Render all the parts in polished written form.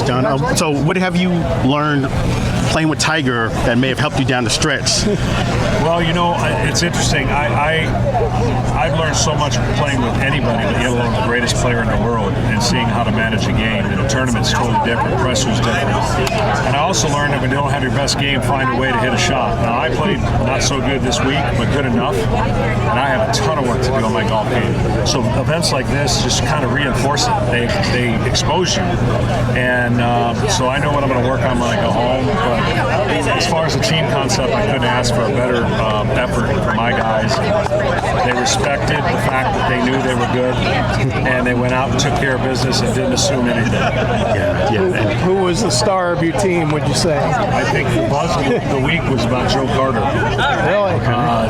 John. So what have you learned playing with Tiger that may have helped you down the stretch? Well, you know, it's interesting. I've learned so much playing with anybody, let alone the greatest player in the world, and seeing how to manage a game. And the tournament's totally different, pressure's different. And I also learned that when you don't have your best game, find a way to hit a shot. Now, I played not so good this week, but good enough. And I have a ton of work to do on my golf game. So events like this just kind of reinforce it. They expose you. And so I know what I'm going to work on when I go home. But as far as the team concept, I couldn't ask for a better effort from my guys. They respected the fact that they knew they were good, and they went out and took care of business and didn't assume anything. Yeah. Who was the star of your team, would you say? I think the buzz of the week was about Joe Carter. Really?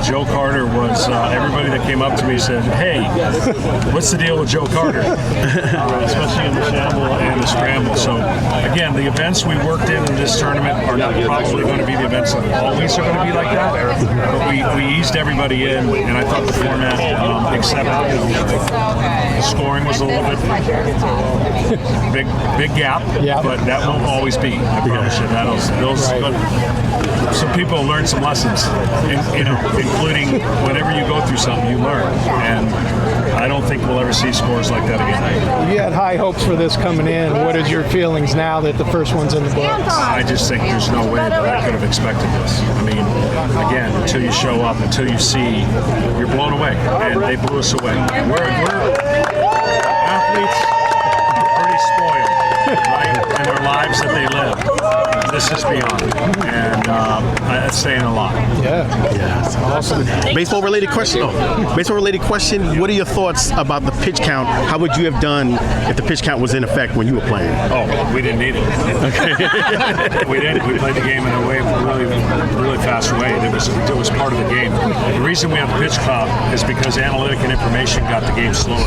Joe Carter was, everybody that came up to me said, hey, what's the deal with Joe Carter? Especially in the shamble and the scramble. So, again, the events we worked in this tournament are not probably going to be the events that always are going to be like that. But we eased everybody in, and I thought the format accepted. The scoring was a little bit big gap, but that won't always be. I promise you. But some people learn some lessons, including whenever you go through something, you learn. And I don't think we'll ever see scores like that again. You had high hopes for this coming in. What is your feelings now that the first one's in the books? I just think there's no way that I could have expected this. I mean, again, until you show up, until you see, you're blown away. And they blew us away. We're athletes pretty spoiled, right, in their lives that they live. This is beyond, and that's saying a lot. Yeah, awesome. Baseball-related question. Baseball-related question. What are your thoughts about the pitch count? How would you have done if the pitch count was in effect when you were playing? Oh, we didn't need it. Okay. We didn't. We played the game in a way, really fast way. It was part of the game. The reason we have the pitch clock is because analytic and information got the game slower,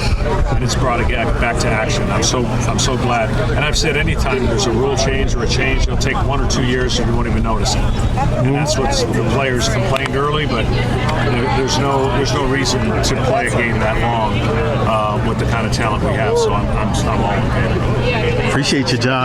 and it's brought it back to action. I'm so glad. And I've said anytime there's a rule change or a change, it'll take 1 or 2 years and you won't even notice it. And that's what the players complained early, but there's no reason to play a game that long with the kind of talent we have. So I'm all in favor. Appreciate you, John.